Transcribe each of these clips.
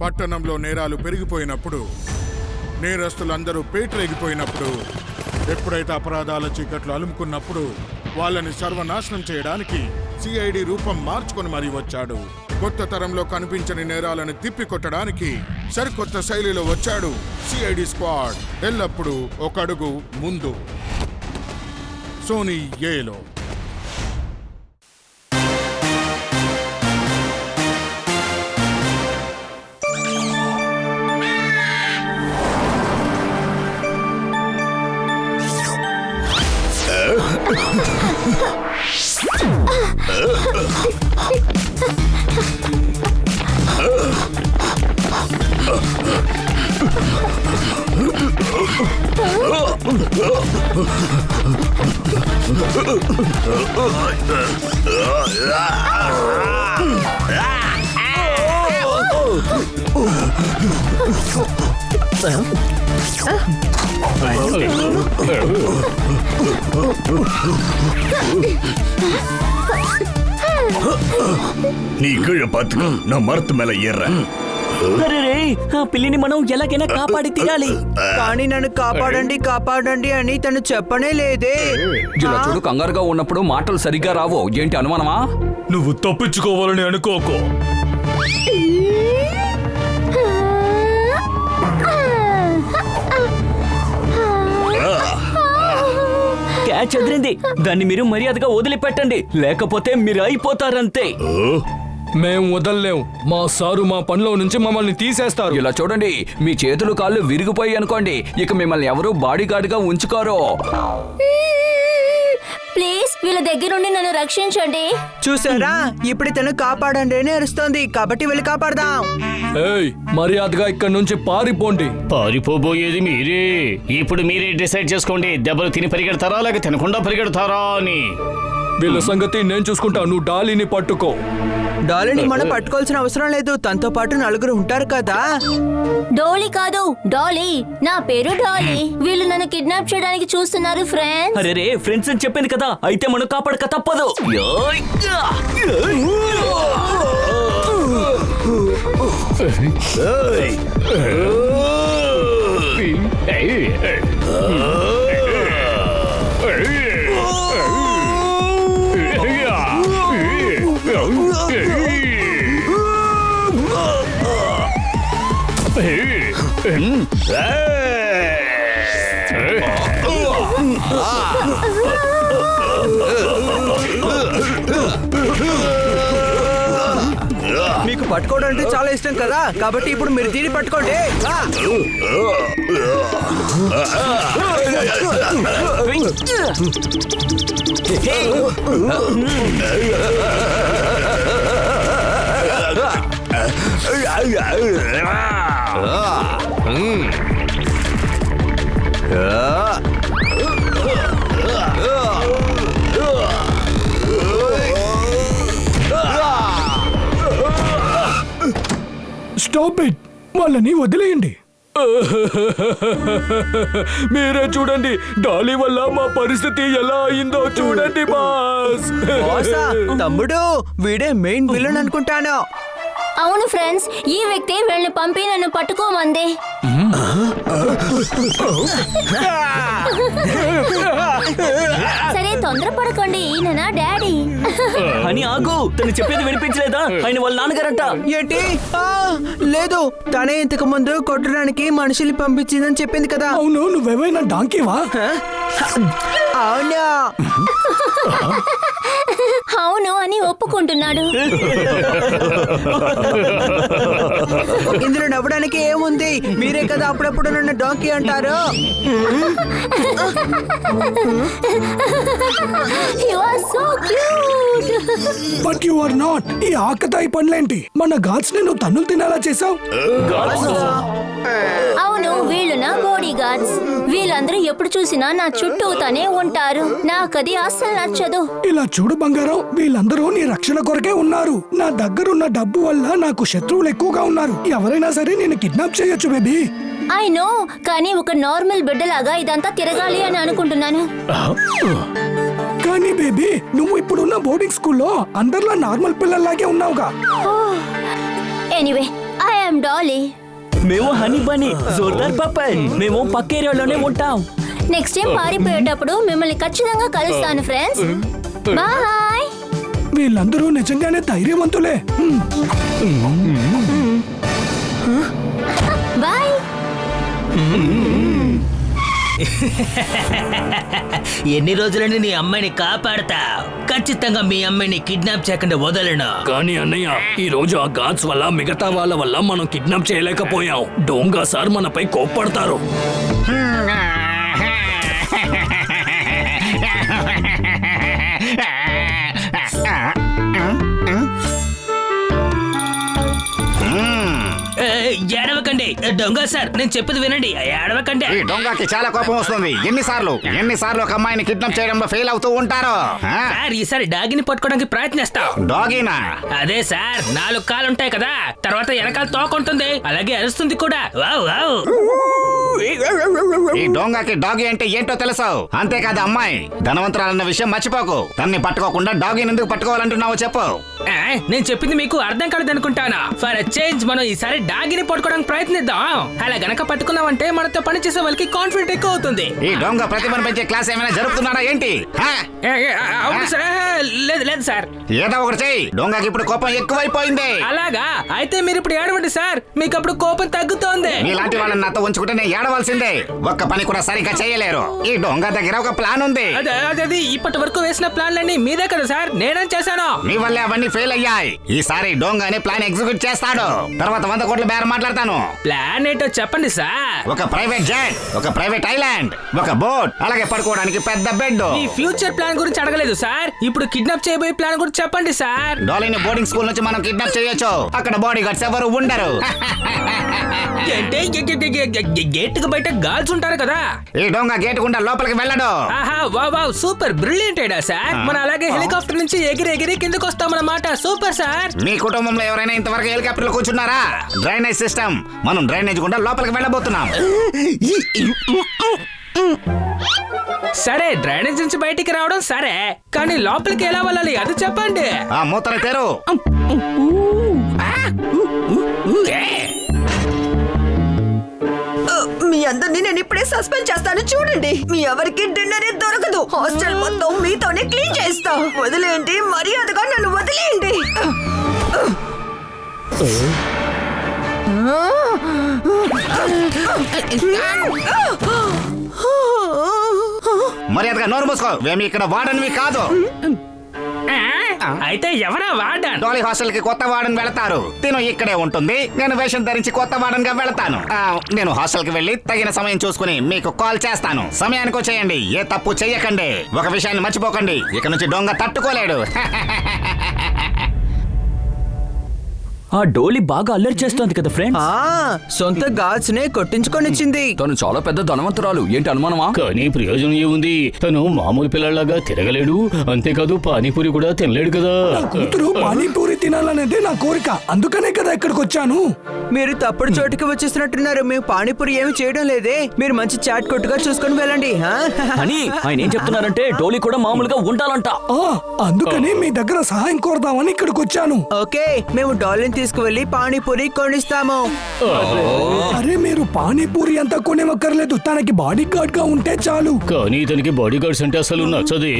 పట్టణంలో నేరాలు పెరిగిపోయినప్పుడు, నేరస్తులందరూ పేటరేగిపోయినప్పుడు, ఎప్పుడైతే అపరాధాల చీకట్లు అలుముకున్నప్పుడు వాళ్ళని సర్వనాశనం చేయడానికి సిఐడి రూపం మార్చుకొని మరీ వచ్చాడు. కొత్త తరంలో కనిపించని నేరాలను తిప్పికొట్టడానికి సరికొత్త శైలిలో వచ్చాడు సిఐడి స్క్వాడ్. ఎల్లప్పుడూ ఒక అడుగు ముందు. సోనీ ఏలో நீ கீழே பாத்துக்க, நான் மரத்து மேல ஏறேன். ఆ పిల్లిని మనం ఎలాగైనా కాపాడి తీరాలి. కానీ నన్ను కాపాడండి కాపాడండి అని తను చెప్పనే లేదే. ఇలా చూడు, కంగారుగా ఉన్నప్పుడు మాటలు సరిగ్గా రావు. ఏంటి అనుమానమా? నువ్వు తప్పించుకోవాలని అనుకోకు. క్యాచ్ ఎదిరింది. దాన్ని మీరు మర్యాదగా వదిలిపెట్టండి, లేకపోతే మీరు అయిపోతారంతే. మేం వదల్లేం. మా సారు మా పనిలో నుంచి మమ్మల్ని తీసేస్తారు. ఇలా చూడండి, మీ చేతులు కాళ్ళు విరిగిపోయి అనుకోండి, ఇక మిమ్మల్ని ఎవరు బాడీగార్డ్ గా ఉంచుకోరు. ప్లీజ్ వీళ్ళ దగ్గర నుండి నన్ను రక్షించండి. చూసారా, ఇప్పుడు తను కాపాడండి అని అరుస్తోంది, కాబట్టి వెళ్ళి కాపాడదాం. ఏయ్, మర్యాదగా ఇక్కడ నుంచి పారిపోండి. పారిపోబోయేది మీరే. ఇప్పుడు మీరే డిసైడ్ చేసుకోండి, దెబ్బలు తిని పరిగెడతారా లేక తినకుండా పరిగెడతారా అని. వీళ్ళ సంగతి నేను చూసుకుంటా, నువ్వు డాలీని పట్టుకో. డాలీని మనం పట్టుకోవాల్సిన అవసరం లేదు, తనతో పాటు నలుగురు ఉంటారు కదా. డోలీ కాదు, డాలీ. నా పేరు డాలీ. వీళ్ళు నన్ను కిడ్నాప్ చేయడానికి చూస్తున్నారు ఫ్రెండ్స్. అరే ఫ్రెండ్స్ అని చెప్పింది కదా, అయితే మనం కాపాడక తప్పదు. మీకు పట్టుకోవడం అంటే చాలా ఇష్టం కదా, కాబట్టి ఇప్పుడు మీరు దీన్ని పట్టుకోండి. స్టాప్ ఇట్, వాళ్ళని వదిలేయండి. మీరే చూడండి, డాలీ వల్ల మా పరిస్థితి ఎలా అయిందో చూడండి బాస్. బాసా, తమ్ముడు వీడే మెయిన్ విలన్ అనుకుంటాను. అవును ఫ్రెండ్స్, ఈ వ్యక్తి వీళ్ళని పంపి నన్ను పట్టుకోమంది. సరే తొందరపడకండి, ఈయన నా డాడీ. అని ఆగు, తను చెప్పేది వినిపించలేదా? ఆయన వాళ్ళ నాన్నగారంట. ఏంటి? లేదు, తనే ఇంతకు ముందు కొట్టడానికి మనుషుల్ని పంపించిందని చెప్పింది కదా. అవును, నువ్వేమైనా డాంకీవా? అవునా? అవును అని ఒప్పుకుంటున్నాడు. ఇందులో నవ్వడానికి ఏముంది? మీరే కదా అప్పుడప్పుడు నన్ను డాంకీ అంటారు. You are so cute. But you are not. ఈ ఆకతాయి పనులేంటి? మన గాడ్స్ ని నువ్వు తన్నులు తినేలా చేసావు. అవును, వీళ్ళు నా బాడీ గార్డ్స్. వీళ్ళందరూ ఎప్పుడు చూసినా నా చుట్టూతానే ఉంటారు. నాకది అస్సలు నచ్చదు. ఇలా చూడు బంగారం, వీళ్ళందరూ నీ రక్షణ కొరకే ఉన్నారు. నా దగ్గరున్న డబ్బు వల్ల నాకు శత్రువులు ఎక్కువగా ఉన్నారు. ఎవరైనా సరే నేను కిడ్నాప్ చేయొచ్చు బేబీ. ఐ నో, కానీ ఒక నార్మల్ బిడ్డలాగా ఇదంతా తిరగాలి అని అనుకుంటున్నాను. కానీ బేబీ, నువ్వు ఇప్పుడున్న బోర్డింగ్ స్కూల్లో అందరిలా నార్మల్ పిల్లల్లాగే ఉన్నావుగా. Anyway, I am Dolly. మేము హనీ బనీ జోర్దార్ పప్పన్. మేము పక్క ఏరియాలోనే ఉంటాం. నెక్స్ట్ టైం పారిపోయేటప్పుడు మిమ్మల్ని ఖచ్చితంగా కలుస్తాను ఫ్రెండ్స్. బాయ్. వీళ్ళందరూ నిజంగానే ధైర్యవంతులే. బాయ్. ఎన్ని రోజులని నీ అమ్మాయిని కాపాడతావు? ఖచ్చితంగా మీ అమ్మాయిని కిడ్నాప్ చేయకుండా వదలను. కానీ అన్నయ్య, ఈ రోజు ఆ గాడ్స్ వల్ల మిగతా వాళ్ళ వల్ల మనం కిడ్నాప్ చేయలేకపోయాం. డోంగా సార్ మనపై కోప్పడతారు. ఏడవకండి దొంగ సార్, నేను చెప్పేది వినండి. ఏడవకండి. ఈ దొంగకి చాలా కోపం వస్తుంది. ఎన్నిసార్లు ఒక అమ్మాయిని కిడ్నాప్ చేయడంలో ఫెయిల్ అవుతూ ఉంటారు. సార్ ఈసారి డాగిని పట్టుకోవడానికి ప్రయత్నిస్తాం. డాగీనా? అదే సార్, 4 కాళ్ళు ఉంటాయి కదా, తర్వాత వెనకాల తోక ఉంటుంది, అలాగే అరుస్తుంది కూడా. Wow wow. ఈ దొంగకి డాగీ అంటే ఏంటో తెలుసు. అంతేకాదు అమ్మాయి ధనవంతురాలన్న విషయం మర్చిపోకు. తన్ని పట్టుకోకుండా డాగీని ఎందుకు పట్టుకోవాలంటున్నావో చెప్పు. నేను చెప్పింది మీకు అర్థం కాలేదు అనుకుంటాను. ఫర్ చేంజ్ మనం ఈసారి డాగిని పట్టుకోవడానికి ప్రయత్నిద్దాం. అలా గనక పట్టుకున్నామంటే మనతో పని చేసే వాళ్ళకి కాన్ఫిడెంట్ ఎక్కువ అవుతుంది. ఈ దొంగ ప్రతిభను పెంచే క్లాస్ ఏమైనా జరుపుతున్నారా ఏంటి? అవును సార్. లేదు లేదు సార్. ఏదో ఒకటి చెయ్యి. దొంగకి ఇప్పుడు కోపం ఎక్కువైపోయింది. అలాగా? అయితే మీరు ఇప్పుడు ఏడవండి సార్, మీకు అప్పుడు కోపం తగ్గుతోంది. మీలాంటి వాళ్ళని నాతో ఉంచుకుంటే నేను ఏడవలసిందే. ఒక్క పని కూడా సరిగ్గా చేయలేరు. ఈ దొంగ దగ్గర ఒక ప్లాన్ ఉంది. అదే ఇప్పటి వరకు వేసిన ప్లాన్లన్నీ మీదే కదా సార్, నేనేం చేశాను? మీ వల్లే అవన్నీ ఫెయిల్ అయ్యాయి. ఈసారి దొంగ అనే ప్లాన్ ఎగ్జిక్యూట్ చేస్తాడు. తర్వాత 100 కోట్ల బేరం మాట్లాడతాను. ప్లాన్ ఏంటో చెప్పండి సార్. ఒక ప్రైవేట్ జెట్, ఒక ప్రైవేట్ ఐలాండ్, ఒక బోట్, అలాగే పడుకోవడానికి పెద్ద బెడ్. ఈ ఫ్యూచర్ ప్లాన్ గురించి అడగలేదు సార్, ఇప్పుడు కిడ్నాప్ చేయబోయే ప్లాన్ గురించి చెప్పండి సార్. డాలీని బోర్డింగ్ స్కూల్ నుంచి మనం కిడ్నాప్ చేయొచ్చు. అక్కడ బాడీ గార్డ్స్ ఎవరు ఉండరు. గేట్ కు బయట గాల్స్ ఉంటారు కదా. ఈ దొంగ గేట్ గుండా లోపలికి వెళ్ళడు. ఆహా wow wow, super brilliant idea sir. మనం అలాగే హెలికాప్టర్ నుంచి ఎగిరి కిందకు వస్తామన్నమాట. Super sir. మీ కుటుంబంలో ఎవరైనా ఇంతవరకు హెలికాప్టర్ లో కూర్చున్నారా? Drainage system. మనం డ్రైనేజ్ గుండా లోపలికి వెళ్ళబోతున్నాం. సరే, డ్రైనేజ్ నుంచి బయటికి రావడం సరే, కానీ లోపలికి ఎలా వెళ్ళాలి అది చెప్పండి. ఆ మూతని తెరు. మీ అందరినీ నేను ఇప్పుడే సస్పెండ్ చేస్తాను. చూడండి, మీ ఎవరికి డిన్నర్ దొరకదు. హాస్టల్ మొత్తం మీతోనే క్లీన్ చేస్తా. వదిలేయండి, మర్యాదగా నన్ను వదిలేయండి. మర్యాదగా నోరు మూసుకో. మేము ఇక్కడ వాడనివి కాదు. అయితే ఎవరా వాడాను? డాలీ హాస్టల్ కి కొత్త వార్డెన్ వెళతారు. తిను ఇక్కడే ఉంటుంది. నేను వేషం ధరించి కొత్త వార్డెన్ గా వెళతాను. నేను హాస్టల్ కి వెళ్లి తగిన సమయం చూసుకుని మీకు కాల్ చేస్తాను. సమయానికి వచ్చేయండి. ఏ తప్పు చెయ్యకండి. ఒక విషయాన్ని మర్చిపోకండి, ఇక నుంచి దొంగ తట్టుకోలేడు. ఆ డోలీ బాగా అల్లరి చేస్తోంది కదా ఫ్రెండ్స్. సొంత గాడ్స్ నే కొట్టించుకొనిచ్చింది. తను చాలా పెద్ద ధనవంతురాలు. ఏంటి అనుమానమా? కానీ ప్రయోజనం ఏముంది? తను మామూలు పిల్లలాగా తిరగలేడు, అంతేకాదు పానీపూరి కూడా తినలేడు కదా. నా కూతురు పానీపూరి తినాలనేదే నా కోరిక. అందుకనే కదా ఇక్కడికి వచ్చాను. మీరు తప్పుడు చోటుకి వచ్చేసినట్టున్నారు. మేము పానీపూరి ఏమి చేయడం లేదే. మీరు మంచి చాట్ కొట్టుగా చూసుకొని వెళ్ళండి. అని ఆయన ఏం చెప్తున్నారంటే డోలీ కూడా మామూలుగా ఉండాలంట. అందుకని మీ దగ్గర సహాయం కోరదామని ఇక్కడికి వచ్చాను. ఓకే, మేము డాలీని తీసుకువెళ్ళి పానీపూరి కొనిస్తాము. అరే, మీరు పానీపూరి అంతా కొనివ్వక్కర్లేదు. తనకి బాడీ గార్డ్ గా ఉంటే చాలు. కానీ ఇతనికి బాడీ గార్డ్స్ అంటే అసలు నచ్చది.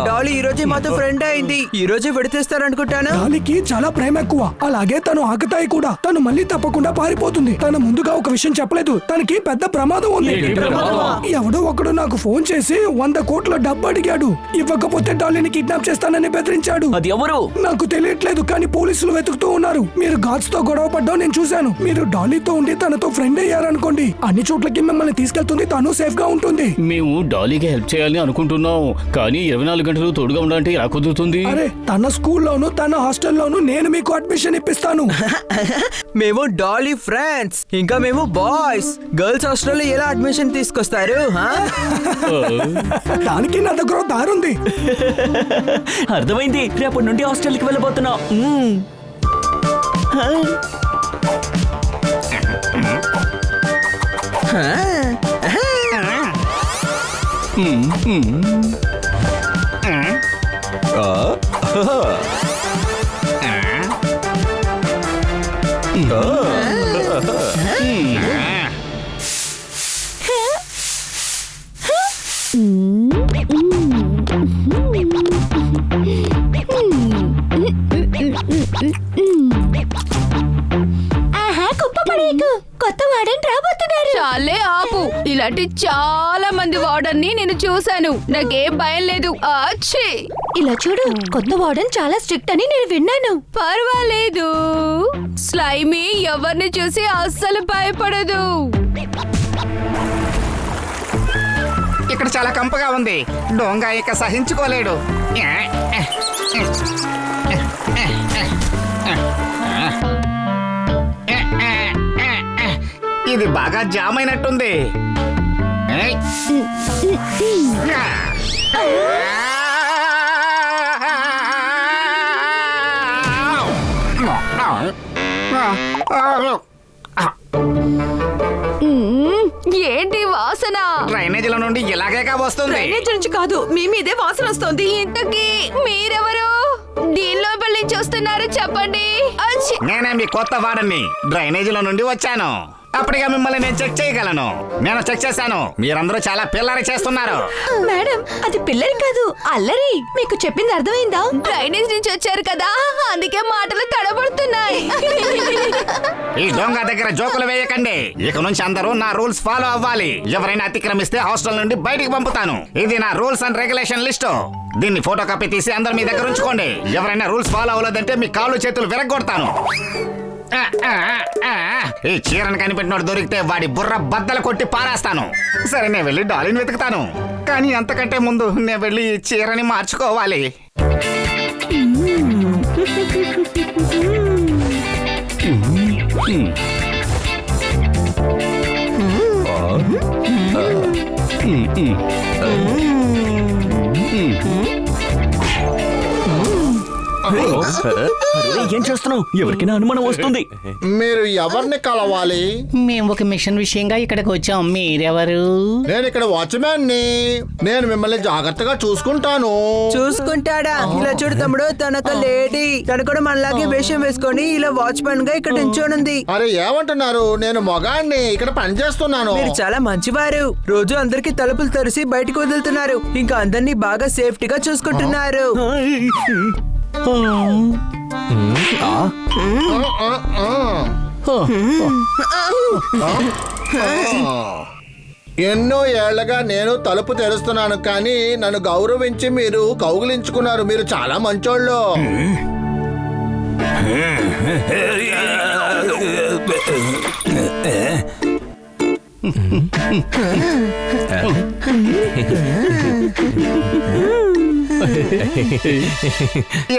డాలీ ఈ రోజే మాతో ఫ్రెండ్ అయింది. ఈ రోజే విడితేస్తారనుకుంటాను. డాలీకి చాలా ప్రేమ ఎక్కువ. అలాగే తను ఆకతాయి కూడా. తను మళ్ళీ తప్పకుండా పారిపోతుంది. తను ముందుగా ఒక విషయం చెప్పలేదు. తనకి పెద్ద ప్రమాదం ఉంది. ఎవడో ఒకడు నాకు ఫోన్ చేసి 100 కోట్ల డబ్బు అడిగాడు. ఇవ్వకపోతే డాలీని కిడ్నాప్ చేస్తానని బెదిరించాడు. అది ఎవరు? నాకు తెలియట్లేదు, కానీ పోలీసులు వెతుకుతూ ఉన్నారు. మీరు గాడ్స్ తో గొడవ పడ్డం నేను చూశాను. మీరు డాలీతో ఉండి తనతో ఫ్రెండ్ అయ్యారనుకోండి, అన్ని చోట్లకి మిమ్మల్ని తీసుకెళ్తుంది. తను సేఫ్ గా ఉంటుంది. మేము డాలీకి హెల్ప్ చేయాలని అనుకుంటున్నాం, కానీ 24 గంటలు తోడుగా ఉండాలంటే ఎలా కుదురుతుంది? అరే, తన స్కూల్లోను తన హాస్టల్లోను నేను మీకు అడ్మిషన్ ఇప్పిస్తాను. మేము డాలీ ఫ్రెండ్స్. ఇంకా మేము బాయ్స్. గర్ల్స్ హాస్టల్లో ఎలా అడ్మిషన్ తీసుకొస్తారు? దానికి నా దగ్గర దారుంది. అర్థమైంది. రేపటి నుండి హాస్టల్కి వెళ్ళబోతున్నాం. మీకు కొత్త వార్డెన్ రాబోతున్నారు. చాలే ఆపు. ఇలాంటి చాలా మంది వార్డెన్ ని నేను చూశాను. నాకేం భయం లేదు. ఆచ్చి. ఇలా చూడు, కొత్త వార్డెన్ చాలా స్ట్రిక్ట్ అని నేను విన్నాను. పర్వాలేదు. స్లైమీ ఎవరిని చూసి అస్సలు భయపడదు. ఇక్కడ చాలా కంపగా ఉంది. డోంగా ఇక సహించుకోలేడు. ఇది బాగా జామ్ అయినట్టుంది. ఏంటి వాసన? డ్రైనేజీల నుండి ఇలాగేగా వస్తుంది. డ్రైనేజ్ నుంచి కాదు, మీ మీదే వాసన వస్తుంది. ఇంతకీ మీరెవరు? దీనిలో వెళ్ళి చూస్తున్నారు చెప్పండి. అచ్చి. నేనే మీ కొత్త వాడని. డ్రైనేజీల నుండి వచ్చాను. అప్పటిగా మిమ్మల్ని నేను చెక్ చేయగలను. నేను చెక్ చేశాను. మీరందరూ చాలా పిల్లరి చేస్తున్నారు. మేడం, అది పిల్లరి కాదు, అల్లరి. మీకు చెప్పింది అర్థమైందా? డ్రైనేజ్ నుంచి వచ్చారు కదా, అందుకే మాటలు తడబడుతున్నాయి. ఈ దొంగ దగ్గర జోకులు వేయకండి. ఇక నుంచి అందరూ నా రూల్స్ ఫాలో అవ్వాలి. ఎవరైనా అతిక్రమిస్తే హాస్టల్ నుండి బయటికి పంపుతాను. ఇది నా రూల్స్ అండ్ రెగ్యులేషన్ లిస్టు. దీన్ని ఫోటో కాపీ తీసి అందరు మీ దగ్గర ఉంచుకోండి. ఎవరైనా రూల్స్ ఫాలో అవ్వలేదంటే మీ కాళ్ళు చేతులు విరగొడతాను. ఈ చీరను కనిపెట్టినోడు దొరికితే వాడి బుర్ర బద్దలు కొట్టి పారేస్తాను. సరే, నేను వెళ్ళి డాలీని వెతుకుతాను. కానీ అంతకంటే ముందు నేను వెళ్ళి ఈ చీరని మార్చుకోవాలి. ఏం చేస్తున్నావు? ఎవరికైనా అనుమానం వస్తుంది. మీరు ఎవరిని కలవాలి? మేము ఒక మిషన్ విషయంగా ఇక్కడికి వచ్చాం. మీరెవరు? నేను ఇక్కడ వాచ్మ్యాన్ ని. నేను మిమ్మల్ని జాగ్రత్తగా చూసుకుంటాను. చూసుకుంటాడా? ఇలా చూడు తమ్ముడు, తనొక లేడీ. తను కూడా మనలాగే వేషం వేసుకొని ఇలా వాచ్మెన్ గా ఇక్కడ నించోనుంది. అరే ఏమంటున్నారు? నేను మొగాన్ని, ఇక్కడ పని చేస్తున్నాను. మీరు చాలా మంచివారు. రోజు అందరికి తలుపులు తెరిచి బయటకు వదులుతున్నారు. ఇంకా అందరినీ బాగా సేఫ్టీగా చూసుకుంటున్నారు. ఎన్నో ఏళ్లగా నేను తలుపు తెరుస్తున్నాను, కానీ నన్ను గౌరవించి మీరు కౌగిలించుకున్నారు. మీరు చాలా మంచోళ్ళు.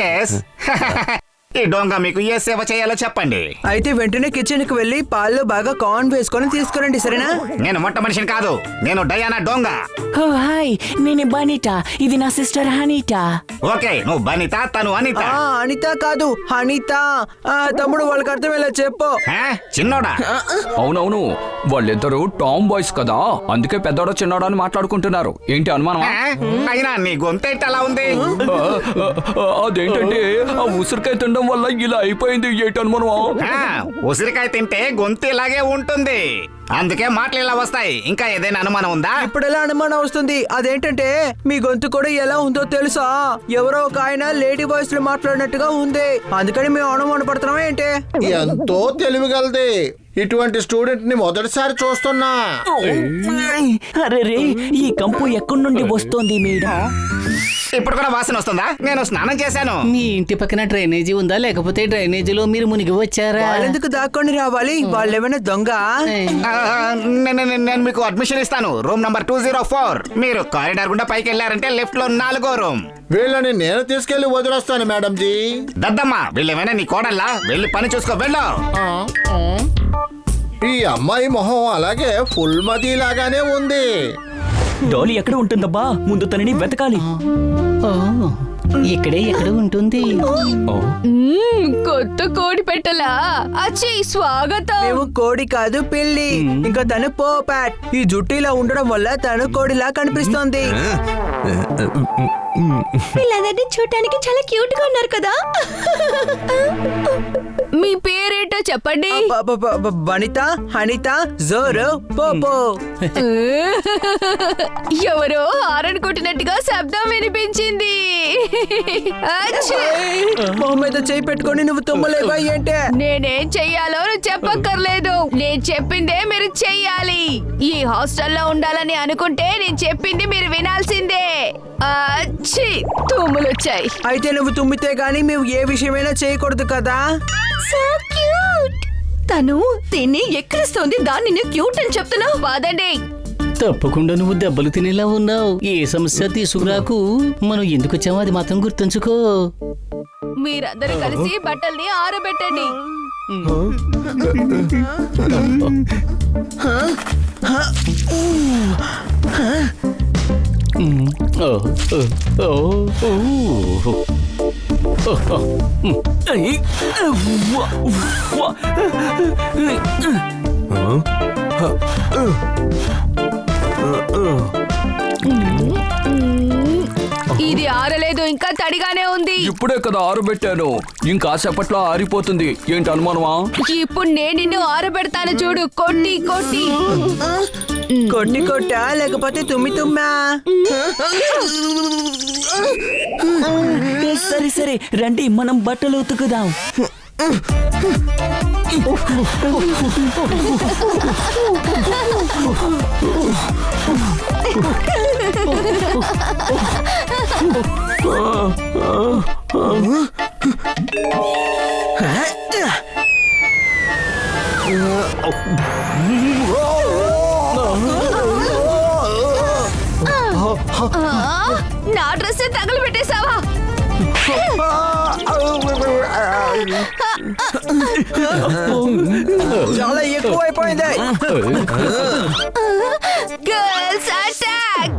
ఎస్. ఈ డొంగ మీకు ఏ సేవ చేయాలో చెప్పండి. అయితే వెంటనే కిచెన్ కి వెళ్ళి పాల్లో బాగా కార్న్ వేసుకొని తీసుకురండి, సరేనా? నేను మొట్ట మనిషిని కాదు. నేను డయానా డొంగ. ఓ హాయ్, నేను బనిటా. ఇది నా సిస్టర్ హనీటా. ఓకే, నువ్వు బనిత, తను అనిత. అనిత కాదు, హనీత. తమ్ముడు వాళ్ళకి అర్థమయ్యేలా చెప్పు. చిన్నోడా? అవునవును, వాళ్ళిద్దరూ టామ్ బాయ్స్ కదా, అందుకే పెద్దోడా చిన్నోడా అని మాట్లాడుకుంటున్నారు. ఏంటి అనుమానం? అయినా నీ గొంతేంటి అలా ఉంది? అదేంటంటే ఆ ఉసిరికాయ తినడం వల్ల ఇలా అయిపోయింది. ఏంటి అనుమానం? ఉసిరికాయ తింటే గొంతు ఇలాగే ఉంటుంది, అందుకే మాటలు ఇలా వస్తాయి. ఇంకా ఏదైనా అనుమానం ఉందా? ఇప్పుడు ఎలా అనుమానం వస్తుంది? అదేంటంటే మీ గొంతు కూడా ఎలా ఉందో తెలుసా? ఎవరో ఒక ఆయన లేడీ వాయిస్ లో మాట్లాడినట్టుగా ఉంది, అందుకని మేము అనుమాన పడుతున్నాం. ఏంటి? ఎంతో తెలివిగలది. ఇటువంటి స్టూడెంట్ ని మొదటిసారి చూస్తున్నా. అరే, ఈ కంపు ఎక్కడి నుండి వస్తోంది మేడం? ఇప్పుడు కూడా వాసన వస్తుందా? నేను స్నానం చేశాను. మీ ఇంటి పక్కన డ్రైనేజీ ఉందా, లేకపోతే డ్రైనేజీలో మీరు మునిగి వచ్చారా? వాళ్ళెందుకు దాక్కొని రావాలి? వాళ్ళు ఏమైనా దొంగ? నేను మీకు అడ్మిషన్ ఇస్తాను. Room number 204. మీరు కారిడార్ గుండా పైకి వెళ్ళారంటే లెఫ్ట్ లో 4వ రూమ్. వీళ్ళని నేను తీసుకెళ్లి వదిలేస్తాను మేడం జీ. దద్దమ్మ, వీళ్ళేమైనా నీ కోడల్లా? వెళ్ళి పని చూసుకో, వెళ్ళు. ఈ అమ్మాయి మొహం అలాగే ఫుల్ మదీ లాగానే ఉంది. డాలీ ఎక్కడ ఉంటుందబ్బా? ముందు తనని వెతకాలి. ఇక్కడే ఎక్కడ ఉంటుంది. కొత్త కోడి పెట్టలా? అచ్చి, స్వాగతం. మేము కోడి కాదు, పిల్లి. ఇంకా తను పోపాట్. ఈ జుట్టు ఇలా ఉండడం వల్ల తను కోడిలా కనిపిస్తోంది. వీళ్ళందరినీ చూడటానికి చాలా క్యూట్ గా ఉన్నారు కదా. మీ పేరేంటో చెప్పండి. బనిత, హనిత, జోరో, పోపో. ఎవరో హారన్ కొట్టినట్టుగా శబ్దం వినిపించింది. మొహం మీద చేయి పెట్టుకొని నువ్వు తుమ్మలేవా ఏంటే? నేనేం చెయ్యాలో నువ్వు చెప్పక్కర్లేదు. నేను చెప్పిందే మీరు చెయ్యాలి. ఈ హాస్టల్లో ఉండాలని అనుకుంటే నేను చెప్పింది మీరు వినాల్సిందే. ఛీ, తుమ్ములు వచ్చాయి. అయితే నువ్వు తుమ్మితే గానీ మేము ఏ విషయమైనా చేయకూడదు కదా. So cute. తను దీన్ని ఎక్కిరిస్తోంది, దాన్ని నేను క్యూట్ అని చెప్తున్నావు. పదండి. తప్పకుండా నువ్వు దెబ్బలు తినేలా ఉన్నావు. ఏ సమస్య తీసుకురాకు. మనం ఎందుకు వచ్చామో అది మాత్రం గుర్తుంచుకో. మీరందరూ కలిసి బట్టల్ని ఆరబెట్టండి. ఇది ఆరలేదు, ఇంకా తడిగానే ఉంది. ఇప్పుడే కదా ఆరబెట్టాను, ఇంకాసేపట్లో ఆరిపోతుంది. ఏంటి అనుమానమా? ఇప్పుడు నేను నిన్ను ఆరబెడతాను చూడు. కొట్టి కొట్టి కొట్టి కొట్టా లేకపోతే తుమ్మా? సరే సరే రండి, మనం బట్టలు ఉతుకుదాం. నా డ్రెస్ తగలు పెట్టేశావా? చాలా ఎక్కువైపోయింది. Girls attack!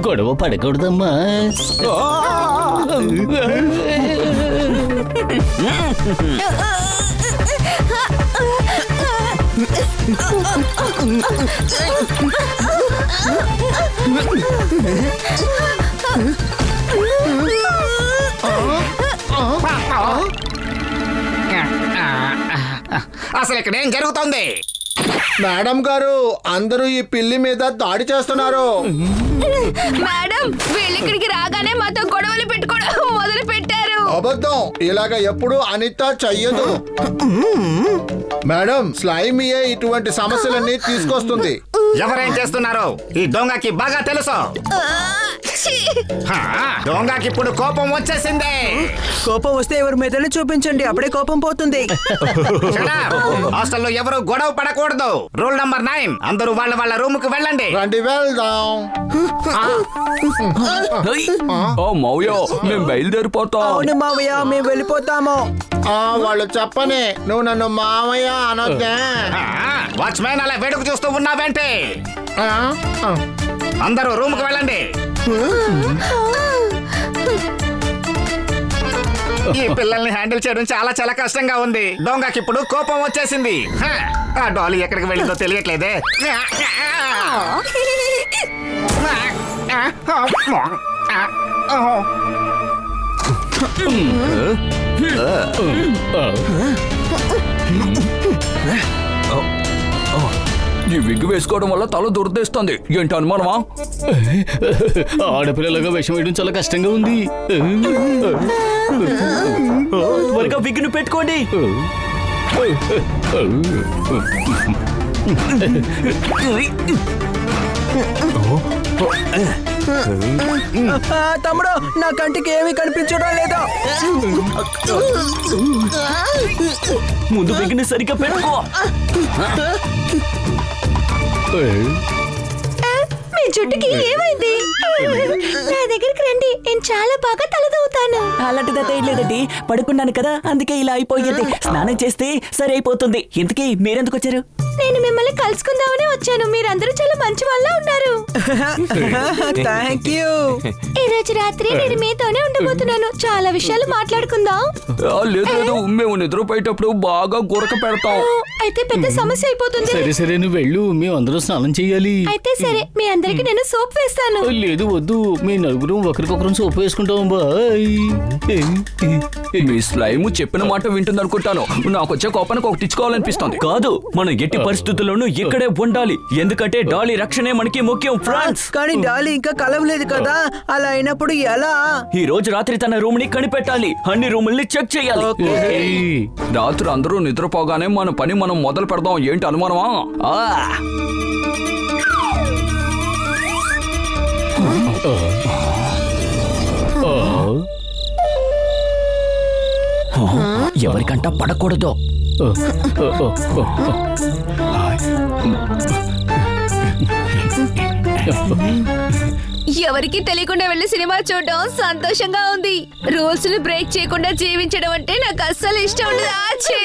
గొడవ పడకూడదమ్మా. అసలు ఇక్కడ ఏం జరుగుతోంది? మేడం గారు, అందరూ ఈ పిల్లి మీద దాడి చేస్తున్నారు. మేడం, వీళ్ళిక్కడికి రాగానే మాతో గొడవలు పెట్టుకోవడం మొదలు పెట్టారు. అబద్ధం, ఇలాగ ఎప్పుడు అనిత చెయ్యదు. మేడం, స్లైమియే ఇటువంటి సమస్యలన్నీ తీసుకొస్తుంది. ఎవరేం చేస్తున్నారు? ఈ దొంగకి బాగా తెలుసు. దొంగకి ఇప్పుడు కోపం వచ్చేసింది. కోపం వస్తే ఎవరి మీదనే చూపించండి, అప్పుడే కోపం పోతుంది. హాస్టల్లో ఎవరు గొడవ పడకూడదు. రూల్ నంబర్ 9, అందరూ వాళ్ళ వాళ్ళ రూమ్ కు వెళ్ళండి. రండి వెళ్దాం. మావయ్య, మేము బయలుదేరిపోతాం. అవును మావయ్య, మేము వెళ్ళిపోతాము. వాళ్ళు చెప్పనే, నువ్వు నన్ను మామయ్య అనొద్దే. వాచ్మెన్, అలా వేడుకు చూస్తూ ఉన్నావేంటి? అందరూ రూమ్ కు వెళ్ళండి. ఈ పిల్లల్ని హ్యాండిల్ చేయడం చాలా చాలా కష్టంగా ఉంది. దొంగకి ఇప్పుడు కోపం వచ్చేసింది. ఆ డాలీ ఎక్కడికి వెళ్ళిందో తెలియట్లేదే. ఈ విగ్గు వేసుకోవడం వల్ల తల దురదేస్తుంది. ఏంటి అనుమానమా? ఆడపిల్లలుగా విషం వేయడం చాలా కష్టంగా ఉంది. త్వరగా విగ్గును పెట్టుకోండి. తమ్ముడు, నా కంటికి ఏమీ కనిపించడం లేదు. ముందు విగ్గును సరిగ్గా పెట్టుకో. మీ జుట్టుకి ఏమైంది? నా దగ్గరికి రండి, నేను చాలా బాగా తలదవుతాను. అలాంటిదైతే లేదండి, పడుకున్నాను కదా, అందుకే ఇలా అయిపోయింది. స్నానం చేస్తే సరి అయిపోతుంది. ఇంతకీ మీరెందుకు వచ్చారు? నేను మిమ్మల్ని కలుసుకుందామని వచ్చాను. మీరందరూ చాలా మంచి వాళ్ళ ఉన్నారు. Thank you. ఈ రోజు రాత్రి నేను మీతోనే ఉండబోతున్నాను. చాలా విషయాలు మాట్లాడుకుందాం. లేదు లేదు, మేము నిద్రపోయేటప్పుడు బాగా గురక పెడతాం. అయితే పెద్ద సమస్య అయిపోతుంది. సరే సరే నువ్వు వెళ్ళు, మేమందరం స్నానం చెయ్యాలి. అయితే సరే, మీ అందరికి నేను సోప్ వేస్తాను. లేదు వద్దు, మీ నలుగురం ఒకరికొకరం సోపు వేసుకుంటాం. బాయ్. మీ స్లైమ్ చెప్పిన మాట వింటుందనుకుంటాను. నాకు వచ్చే కోపానికి ఒకటి ఇచ్చుకోవాలనిపిస్తుంది. కాదు, మనం ఎట్టి పరిస్థితుల్లోనూ ఇక్కడే ఉండాలి. ఎందుకంటే డాలీ రక్షణే మనకి ముఖ్యం. ఫ్రాన్స్ కానీ డాలీ ఇంకా కలవలేదు కదా, అలా అయినప్పుడు ఎలా? ఈ రోజు రాత్రి తన రూమ్ ని కనిపెట్టాలి. అన్ని రూముల్ని చెక్ చేయాలి. రాత్రి అందరూ నిద్రపోగానే మన పని మనం మొదలు పెడదాం. ఏంటి అనుమానమా? ఎవరికంట పడకూడదు. ఎవరికి తెలియకుండా వెళ్లి సినిమా చూడడం సంతోషంగా ఉంది. రూల్స్ ని బ్రేక్ చేయకుండా జీవించడం అంటే నాకు అస్సలు ఇష్టం ఉండదు. ఆచే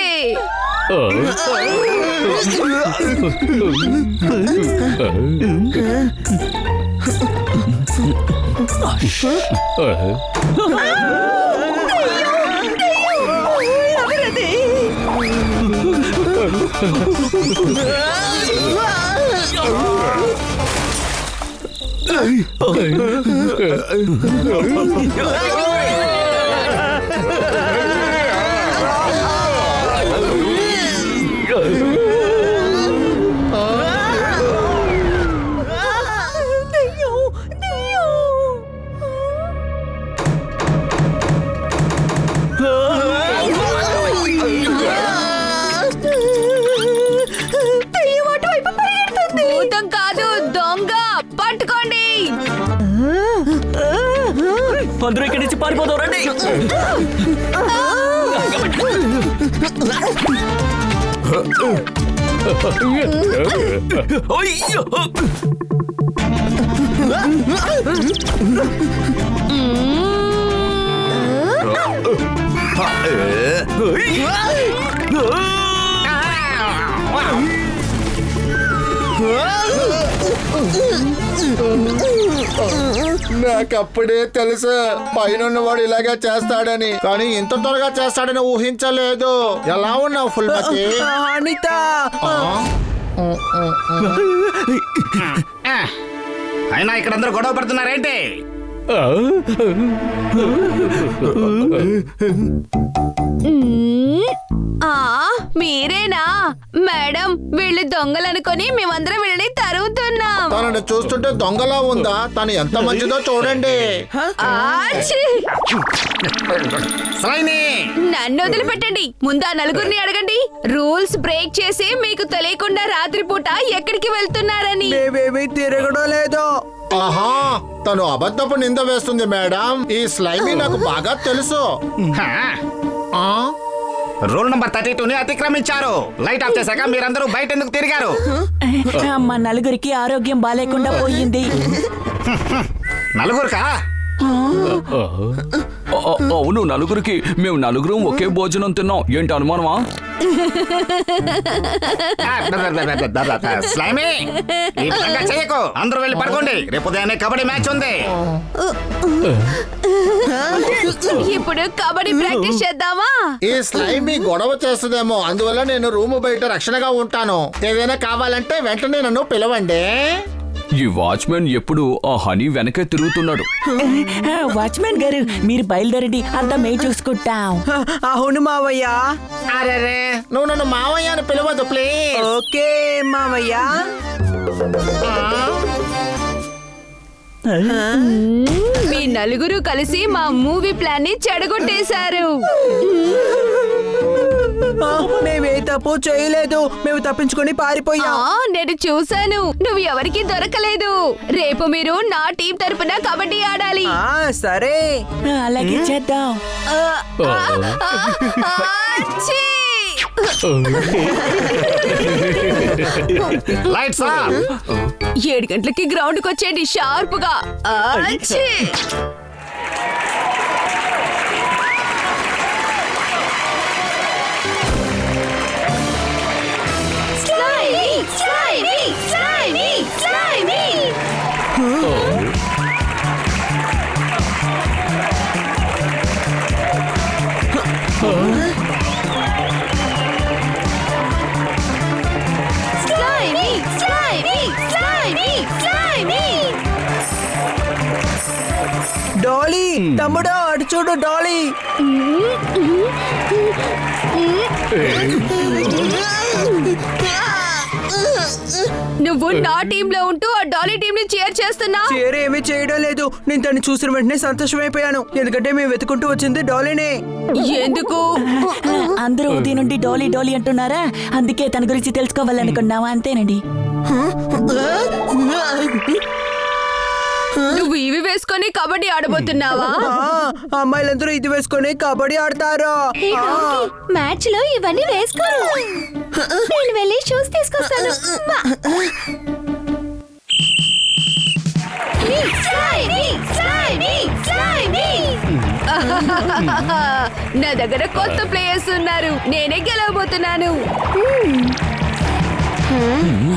భూతం కాదు, దొంగ. పట్టుకోండి. అందరూ ఇక్కడి నుంచి పారిపోదాం రండి. నాకప్పుడే తెలుసు పైనున్నవాడు ఇలాగే చేస్తాడని, కానీ ఇంత త్వరగా చేస్తాడని ఊహించలేదు. ఎలా ఉన్నావు ఫుల్మతి? అనిత, అయినా ఇక్కడ అందరూ గొడవ పడుతున్నారేంటి? మీరేనా మేడం? వీళ్ళు దొంగలనుకొని మేమందరం వీళ్ళని తరుగుతున్నాం. తనని చూస్తుంటే దొంగలా ఉందా? తను ఎంత మంచిదో చూడండి. నన్ను వదిలిపెట్టండి. ముందు ఆ నలుగురిని అడగండి. రూల్స్ బ్రేక్ చేసి మీకు తెలియకుండా రాత్రిపూట ఎక్కడికి వెళ్తున్నారని. మేమేమీ తిరగడం లేదు. ఆహా, తను అబద్ధపు నింద వేస్తుంది మేడం. ఈ స్లైమీ నాకు బాగా తెలుసు. రూల్ నంబర్ 32ని అతిక్రమించారు. లైట్ ఆఫ్ చేశాక మీరందరూ బయట ఎందుకు తిరిగారు? మా నలుగురికి ఆరోగ్యం బాలేకుండా పోయింది. నలుగురుకా? అవును, నలుగురికి. మేము నలుగురం ఒకే భోజనం తిన్నాం. ఏంటి అనుమానమా? స్లైమీ, ఈ విధంగా చేయకు. అందరూ వెళ్ళి పడుకోండి. రేపు ఉదయాన్నే కబడ్డీ మ్యాచ్ ఉంది. ఇప్పుడు కబడ్డీ ప్రాక్టీస్ చేద్దామా? ఈ స్లైమీ గొడవ చేస్తుందేమో, అందువల్ల నేను రూమ్ బయట రక్షణగా ఉంటాను. ఏదైనా కావాలంటే వెంటనే నన్ను పిలవండి. ఈ వాచ్మెన్ ఎప్పుడు ఆ హనీ వెనకే తిరుగుతున్నాడు. వాచ్మెన్ గారు, మీరు బయలుదేరండి, అంతా మేము చూసుకుంటాం. అవును మావయ్య. అరే, నువ్వు నన్ను మావయ్య అని పిలవద్దు ప్లీజ్. ఓకే మావయ్య. మీ నలుగురు కలిసి మా మూవీ ప్లాన్ ని చెడగొట్టేశారు. మేమే తప్పు చేయలేదు. మేము తప్పించుకొని పారిపోయాం. నేను చూశాను, నువ్వు ఎవరికి దొరకలేదు. రేపు మీరు నా టీం తరపున కబడ్డీ ఆడాలి. సరే, అలాగే చేద్దాం. Lights off. 7 గంటలకి గ్రౌండ్ కి వచ్చేయండి షార్ప్ గా. డాలీ తమ్ముడు అటు చూడు డాలీ. నువ్వు నా టీమ్ లో ఉంటూ ఆ డాలీ టీం ని చేర్ చేస్తున్నా. చేరు ఏమీ చేయడం లేదు. నేను తను చూసిన వెంటనే సంతోషమైపోయాను, ఎందుకంటే మేము వెతుకుంటూ వచ్చింది డాలీనే. ఎందుకు? అందరూ ఉదయం నుండి డాలీ డాలీ అంటున్నారా, అందుకే తన గురించి తెలుసుకోవాలనుకున్నావా? అంతేనండి. నువ్వు ఇవి వేసుకొని కబడ్డీ ఆడబోతున్నావా? అమ్మాయిలందరూ ఇది వేసుకొని కబడ్డీ ఆడతారు. మ్యాచ్ లో ఇవన్నీ వేసుకోరు. నేను వెళ్ళి షూస్ తీసుకొస్తాను. నా దగ్గర కొత్త ప్లేయర్స్ ఉన్నారు, నేనే గెలవబోతున్నాను.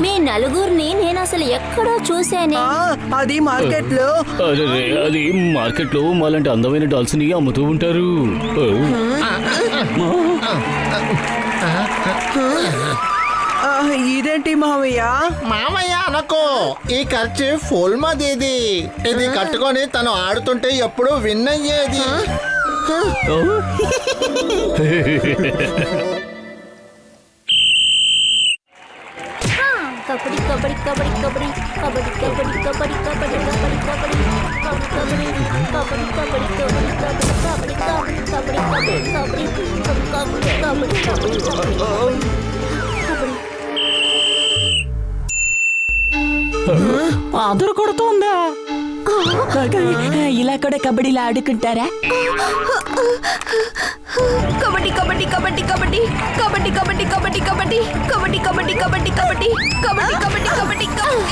మీ నలుగురిని నేను అసలు ఎక్కడో చూశానే. అది మార్కెట్ లో. అది మార్కెట్ లో మాలాంటి అందమైన డాల్స్ ని అమ్ముతూ ఉంటారు. ఇదేంటి మావయ్య? మామయ్య అనకో, ఈ ఖర్చు ఫుల్ మదిది. ఇది కట్టుకొని తను ఆడుతుంటే ఎప్పుడు విన్ అయ్యేది. కబడ్డీ కబడ్డీ కబడ్డీ కబడ్డీ కబడ్డీ కబడ్డీ కబడ్డీ కబడ్డీ కబడ్డీ కబడ్డీ కబడ్డీ కబడ్డీ కబడ్డీ కబడ్డీ కబడ్డీ కబడ్డీ కబడ్డీ. అదురు కొడుతుందా? ఇలా కూడా కబడ్డీలో ఆడుకుంటారా? కబడ్డీ కబడ్డీ కబడ్డీ కబడ్డీ కబడ్డీ కబడ్డీ కబడ్డీ కబడ్డీ కబడ్డీ కబడ్డీ కబడ్డీ కబడ్డీ కబడ్డీ కబడ్డీ కబడ్డీ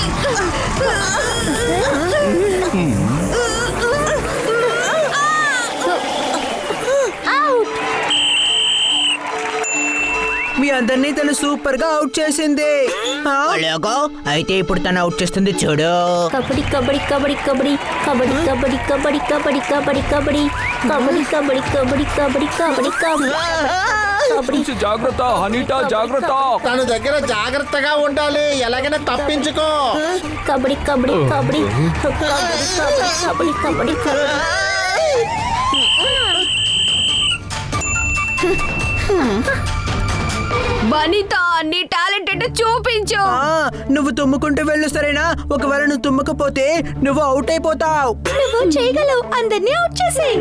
మీ అందరినీ తను సూపర్ గా అవుట్ చేసింది. అయితే ఇప్పుడు తను అవుట్ చేస్తుంది చూడు. కబడ్డీ కబడ్డీ కబడ్డీ కబడ్డీ కబడ్డీ కబడ్డీ కబడ్డీ కబడ్డీ కబడ్డీ కబడ్డీ కబడ్డీ కబడ్డీ కబడ్డీ కబడ్డీ కబడ్డీ కబడ్డీ. జాగ్రత్త అనిటా, జాగ్రత్త. తన దగ్గర జాగ్రత్తగా ఉండాలి, ఎలాగైనా తప్పించుకో. కబడ్డీ కబడ్డీ కబడ్డీ కబడ్డీ కబడ్డీ కబడ్డీ కబడ్డీ. బనితా, నీ టాలెంట్ అంటే చూపించు. నువ్వు తుమ్ముకుంటూ వెళ్ళు, సరేనా? ఒకవేళ నువ్వు తుమ్మకపోతే నువ్వు అవుట్ అయిపోతావు. నువ్వు చేయగలవు, అందరినీ అవుట్ చేసేయ్.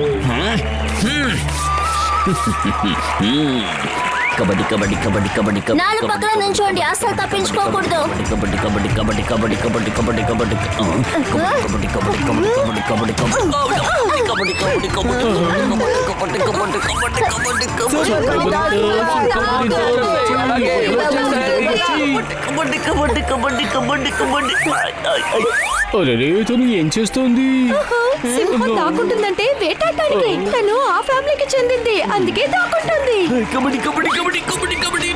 కబడ్డీ కబడ్డీ కబడ్డీ కబడ్డీ నాలుగు పక్కల నుంచోండి, అస్సలు తప్పించుకోకూడదు. కబడ్డీ కబడ్డీ కబడ్డీ కబడ్డీ కబడ్డీ కబడ్డీ కబడ్డీ కబడ్డీ కబడ్డీ కబడ్డీ కబడ్డీ కబడ్డీ అరే, తను ఏం చేస్తోంది? సింహం దాక్కుంటుందంటే వేటాడటానికి. తను ఆ ఫ్యామిలీకి చెందింది, అందుకే దాక్కుంటుంది. కబడ్డీ కబడ్డీ కబడ్డీ కబడ్డీ కబడ్డీ. కబడ్డీ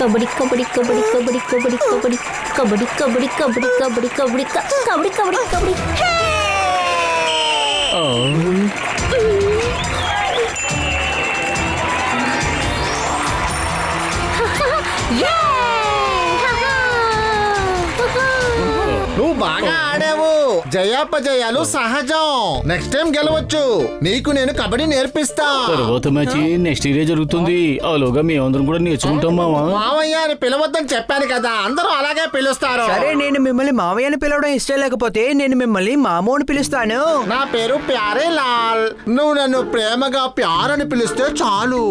కబడ్డీ కబడ్డీ కబడ్డీ కబడ్డీ కబడ్డీ కబడ్డీ కబడ్డీ కబడ్డీ కబడ్డీ కబడ్డీ కబడ్డీ కబడ్డీ కబడ్డీ. నువ్వు బాగా ఆడావు. జయాపజయాలు సహజం. నెక్స్ట్ టైం గెలవచ్చు. నీకు నేను కబడ్డీ నేర్పిస్తా. తర్వాత మ్యాచ్ నెక్స్ట్ ఇయర్ జరుగుతుంది. ఆలోగా మేమందరం కూడా నేర్చుకుంటాం మావా. మావయ్య అని పిలవద్దని చెప్పాను కదా, అందరూ అలాగే పిలుస్తారు. సరే, నేను మిమ్మల్ని మావయ్య అని పిలవడం ఇష్టం లేకపోతే నేను మిమ్మల్ని మామూ అని పిలుస్తాను. నా పేరు ప్యారే లాల్. నువ్వు నన్ను ప్రేమగా ప్యార్ అని పిలిస్తే చాలు.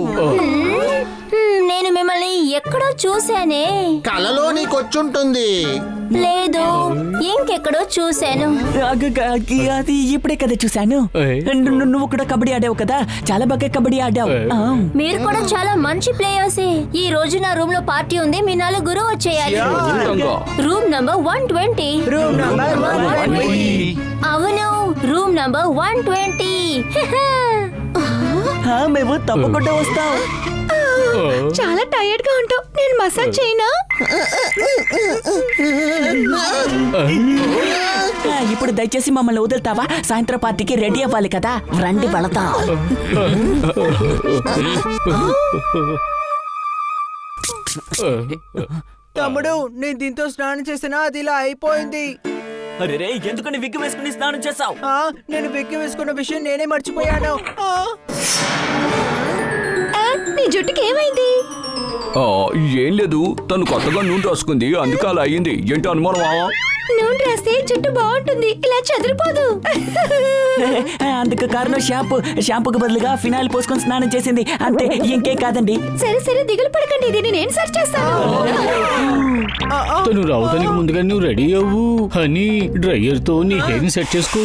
నేను మిమ్మల్ని ఎక్కడో చూశానే. కలలో నీకొచ్చుంటుంది. లేదు, ఇంకెక్కడో చూశాను. అది ఇప్పుడే కదా చూశాను. నువ్వు కూడా కబడ్డీ ఆడావు కదా, చాలా బాగా కబడ్డీ ఆడావు. మీరు కూడా చాలా మంచి ప్లేయర్సే. ఈ రోజు నా రూమ్ లో పార్టీ ఉంది, మీ నలుగురు వచ్చేయాలి. Room number 120. అవును, రూమ్ నంబర్ 120. మేము తప్పకుండా వస్తాం. చాలా టైర్డ్ గా ఉంటావు, నేను మసాజ్ చేయనా? ఇప్పుడు దయచేసి మమ్మల్ని వదులుతావా? సాయంత్రం పార్టీకి రెడీ అవ్వాలి కదా, రండి వెళతాం. తమ్ముడు, నేను దీంతో స్నానం చేసినా అది ఇలా అయిపోయింది. అరే ఎందుకని విగ్గు వేసుకుని స్నానం చేసావు? నేను విగ్గు వేసుకున్న విషయం నేనే మర్చిపోయాను. నీ జుట్టుకి ఏమైంది? ఏం లేదు, తను కొత్తగా నూనె రాసుకుంది, అందుకే అలా అయ్యింది. ఏంటి అనుమానమా? నూనె రాస్తే జుట్టు బాగుంటుంది, ఇలా చెదిరిపోదు. అందుకు కారణం షాంపూకి బదులుగా ఫినాయిల్ పోసుకొని స్నానం చేసింది, అంతే, ఇంకే కాదండి. సరే సరే, దిగులు పడకండి, దీన్ని నేను సర్చ్ చేస్తాను. తను రావడానికి ముందుగా నువ్వు రెడీ అవ్వు అని డ్రైయర్ తో నీ హెయిర్ ని సెట్ చేసుకో.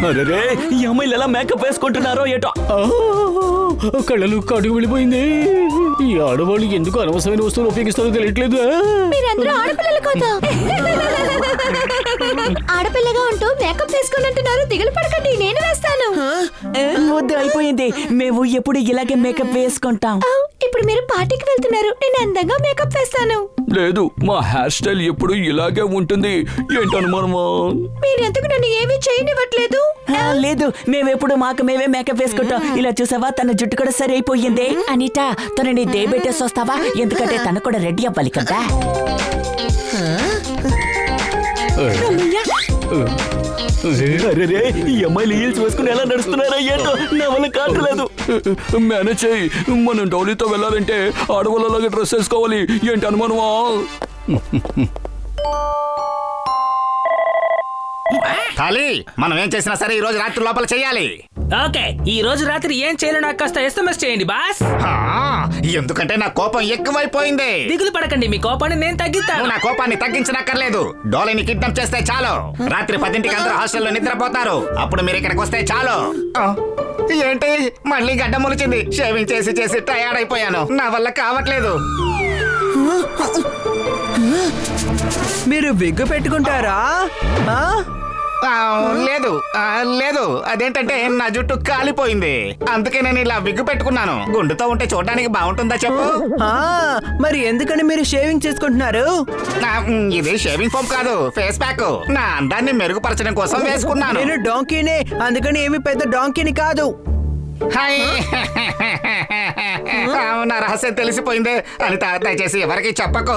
అరే ఈ అమ్మాయిలు ఎలా మేకప్ వేసుకుంటున్నారో ఏటో. కళ్ళలు కాటుకు వెళ్ళిపోయింది. ఈ ఆడవాళ్ళు ఎందుకు అనవసరమైన వస్తువులు ఉపయోగిస్తారో తెలియట్లేదు. మీరందరూ ఆడపిల్లలు కదా, ఆడపిల్లగా ఉంటూ మేకప్ వేసుకున్నట్టున్నారు. దిగులు పడకండి, నేను వేస్తాను. వద్దు, అయిపోయింది. మేము ఎప్పుడు ఇలాగే మేకప్ వేసుకుంటాం. ఇప్పుడు మీరు పార్టీకి వెళ్తున్నారు, నేను అందంగా మేకప్ వేస్తాను. లేదు, మా హెయిర్ స్టైల్ ఎప్పుడు ఇలాగే ఉంటుంది. ఏంటి అనుమానమా? మీరెందుకు నన్ను ఏమీ చేయనివ్వట్లేదు? లేదు, మేమెప్పుడు మాకు మేమే మేకప్ వేసుకుంటాం. ఇలా చూసావా, తన జుట్టు కూడా సరి అయిపోయింది. అనిటా, తనని దేబెట్టేసి వస్తావా? ఎందుకంటే తను కూడా రెడీ అవ్వాలి కదా. అరే ఈ అమ్మాయిలు హీల్స్ వేసుకుని ఎలా నడుస్తున్నారా ఏంటో, నా వల్ల కావట్లేదు. మేనేజ్ చేయి. మనం డౌలీతో వెళ్ళాలంటే ఆడవాళ్ళలాగా డ్రెస్ వేసుకోవాలి. ఏంటి అనుమానమా? ఖాళీ, మనం ఏం చేసినా సరే ఈ రోజు రాత్రి లోపల చేయాలి. ఓకే, ఈ రోజు రాత్రి ఏం చేయాలో నాకు కాస్త SMS చేయండి బాస్. ఎందుకంటే నా కోపం ఎక్కువైపోయింది. దిగులు పడకండి, మీ కోపాన్ని నేను తగ్గిస్తాను. నా కోపాన్ని తగ్గించనక్కర్లేదు. డోలీని కిడ్నాప్ చేస్తే చాలు. రాత్రి 10ంటికి అందరూ హాస్టల్లో నిద్రపోతారు. అప్పుడు మీరు ఇక్కడికి వస్తే చాలు. ఏంటి, మళ్ళీ గడ్డ మొలిచింది. షేవింగ్ చేసి చేసి టయర్డ్ అయిపోయాను. నా వల్ల కావట్లేదు. మీరు విగ్గు పెట్టుకుంటారా? లేదు లేదు, అదేంటంటే నా జుట్టు కాలిపోయింది, అందుకే నేను ఇలా విగ్గు పెట్టుకున్నాను. గుండుతో ఉంటే చూడడానికి బాగుంటుందా చెప్పు? మరి ఎందుకని మీరు షేవింగ్ చేసుకుంటున్నారు? ఇది షేవింగ్ ఫోమ్ కాదు, ఫేస్ ప్యాక్. నా అందాన్ని మెరుగుపరచడం కోసం వేసుకున్నాను. నేను డాంకీనే, అందుకని ఏమి పెద్ద డాంకీని కాదు. నా రహస్యం తెలిసిపోయింది. అనిత, దయచేసి ఎవరికి చెప్పకు.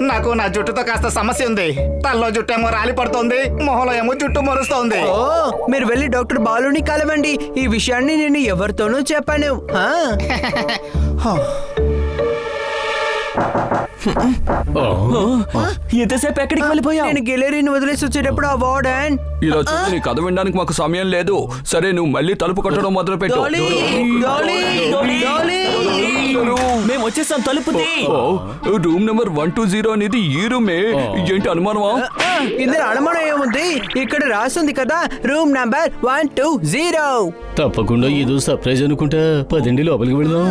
నాకు నా జుట్టుతో కాస్త సమస్య ఉంది. తల్లో జుట్టు ఏమో రాలి పడుతోంది, మొహంలో ఏమో జుట్టు మొరుస్తోంది. మీరు వెళ్ళి డాక్టర్ బాలుని కలవండి. ఈ విషయాన్ని నేను ఎవరితోనూ చెప్పాను. ఎంతసేపు ఎక్కడికి వెళ్ళిపోయావు? నేను గెలరీని వదిలేసి వచ్చేటప్పుడు ఆ వార్డెన్. ఇలా చూసి నీ కథ వినడానికి మాకు సమయం లేదు. సరే, నువ్వు మళ్ళీ తలుపు కట్టడం మొదలు పెట్టు. మేము వచ్చేసాం, తలుపు రూమ్ నెంబర్ 120 అనేది ఈ రూమే. ఏంటి అనుమానమా? ఇందులో అనుమానం ఏముంది? ఇక్కడ రాసింది కదా, రూమ్ నంబర్ 120. తప్పకుండా ఏదో సర్ప్రైజ్ అనుకుంటా. పదండి లోపలికి వెళ్దాం.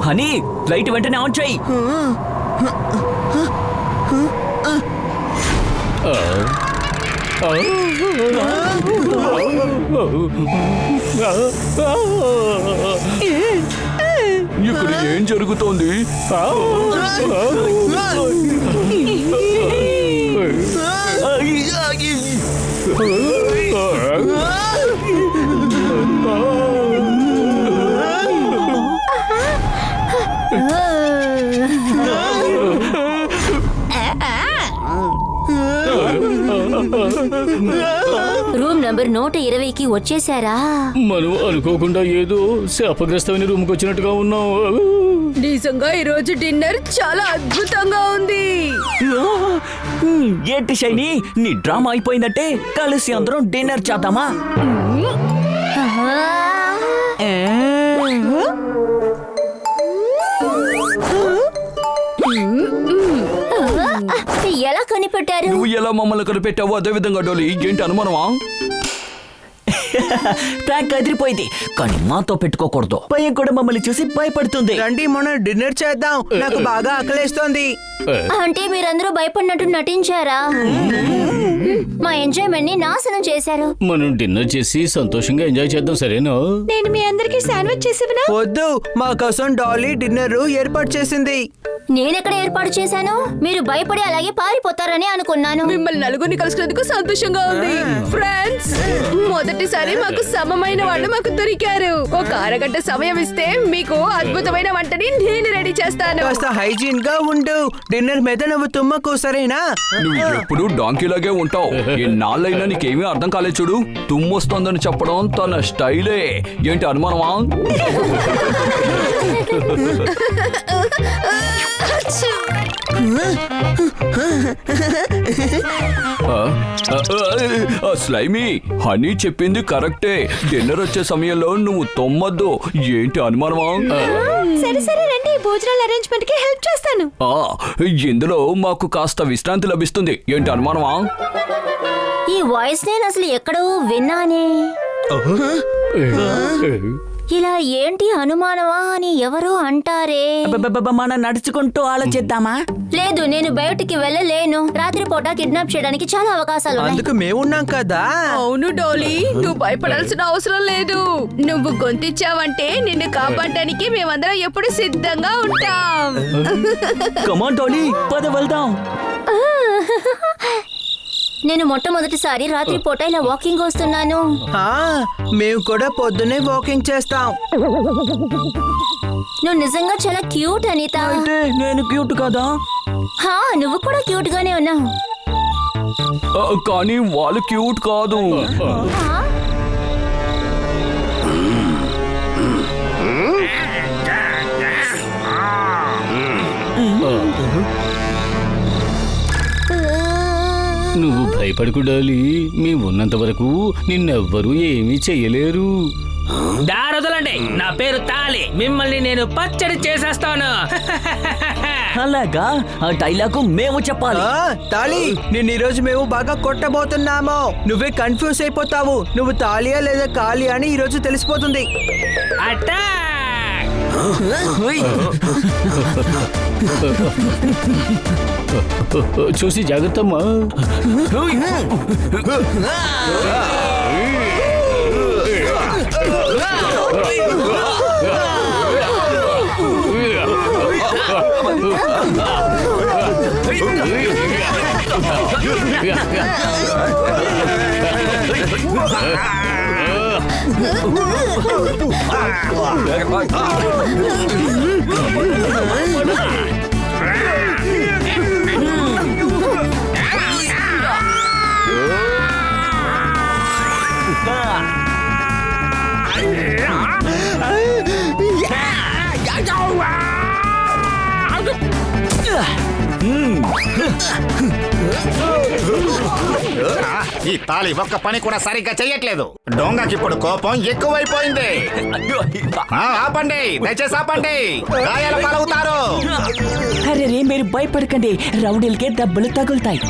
హనీ, లైట్ వెంటనే ఆన్ చేయి. ఇక్కడ ఏం జరుగుతోంది? రూమ్ నంబర్ 120కి వచ్చేసారా? మనం అనుకోకుండా ఏదో శాపగ్రస్తమైన రూమ్కి వచ్చినట్టుగా ఉన్నాం. నిజంగా ఈ రోజు డిన్నర్ చాలా అద్భుతంగా ఉంది. ఏంటి షైనీ, నీ డ్రామా అయిపోయిందంటే కలిసి అందరం డిన్నర్ చేద్దామా? ఎలా కనిపెట్టారు? నువ్వు ఎలా మమ్మల్ని కనిపెట్టావు? అదే విధంగా డోలీ, ఏంటి అనుమానమా? ట్యాంక్ అదిరిపోయింది, కానీ మాతో పెట్టుకోకూడదు. భయం కూడా మమ్మల్ని చూసి భయపడుతుంది. రండి, మనం డిన్నర్ చేద్దాం. నాకు బాగా ఆకలేస్తోంది. అంటే మీరందరూ భయపడినట్టు నటించారా? మా ఎంజాయ్మెంట్ ని నాశనం చేశారు. మనం డిన్నర్ చేసి సంతోషంగా ఎంజాయ్ చేద్దాం, సరేనా? నేను మీ అందరికి శాండ్విచ్ చేసివనా? వద్దు, మా కోసం డాలీ డిన్నర్ ఏర్పాటు చేసింది. నేనెక్కడ ఏర్పాటు చేశాను? మీరు భయపడి అలాగే పారిపోతారని అనుకున్నాను. మిమ్మల్ని నలుగురిని కలుసుకున్నందుకు సంతోషంగా ఉంది ఫ్రెండ్స్. మొదటిసారి మాకు సమమైన వాళ్ళు మాకు దొరికారు. ఒక అరగంట సమయం ఇస్తే మీకు అద్భుతమైన వంటని నేను రెడీ చేస్తాను. కాస్త హైజీన్ గా ఉండు. డిన్నర్ మీద నువ్వు తుమ్మకు, సరేనా? నువ్వు ఎప్పుడు డాంకీలాగే ఉంటావు. ఎన్నాళ్ళైనా నీకేమీ అర్థం కాలేదు చూడు. తుమ్మొస్తోందని చెప్పడం తన స్టైలే. ఏంటి అనుమానమా? స్లైమీ, హనీ చెప్పింది కరెక్టే. డిన్నర్ వచ్చే సమయంలో నువ్వు తొమ్మద్దు. ఏంటి అనుమానమా? సరే సరే రండి, భోజనాల అరేంజ్మెంట్ కి హెల్ప్ చేస్తాను. ఇందులో మాకు కాస్త విశ్రాంతి లభిస్తుంది. ఏంటి అనుమానమా? ఈ వాయిస్ నేను అసలు ఎక్కడో విన్నానే. ఇలా ఏంటి అనుమానమా అని ఎవరో అంటారే. మనం నడుచుకుంటూ ఆలోచిద్దామా? లేదు, నేను బయటికి వెళ్ళలేను. రాత్రిపూట కిడ్నాప్ చేయడానికి చాలా అవకాశాలు ఉన్నాయి. అందుకు మేమున్నాం కదా. అవును డోలీ, నువ్వు భయపడాల్సిన అవసరం లేదు. నువ్వు గొంతిచ్చావంటే నిన్ను కాపాడడానికి మేమందరం ఎప్పుడు సిద్ధంగా ఉంటాం. కమాన్ డోలీ, పద వెళ్దాం. నేను మొట్టమొదటిసారి రాత్రిపూట ఇలా వాకింగ్ వస్తున్నాను. మేము కూడా పొద్దునే వాకింగ్ చేస్తాం. నువ్వు నిజంగా చాలా క్యూట్ అనిత. అంటే నేను క్యూట్ కదా? నువ్వు కూడా క్యూట్ గానే ఉన్నావు. కానీ వాళ్ళు క్యూట్ కాదు. నువ్వు భయపడకు డాలీ. మేము ఉన్నంత వరకు నిన్నెవ్వరూ ఏమీ చెయ్యలేరు. దారొదలండి, నా పేరు తాలి. మిమ్మల్ని నేను పచ్చడి చేసేస్తాను. అలాగా? ఆ డైలాగు మేము చెప్పాలి. తాలి, నిన్ను ఈ రోజు మేము బాగా కొట్టబోతున్నాము. నువ్వే కన్ఫ్యూజ్ అయిపోతావు. నువ్వు తాలియా లేదా కాలి అని ఈ రోజు తెలిసిపోతుంది. చూసి జాగ్రత్తమ్మా. ఈ తాళి ఒక్క పని కూడా సరిగ్గా చెయ్యట్లేదు. డొంగకి ఇప్పుడు కోపం ఎక్కువైపోయింది. ఆపండి, దయచేసి ఆపండి, గాయాల పాలవుతారు. అరే రే, మీరు భయపడకండి. రౌడీలకే దెబ్బలు తగులుతాయి.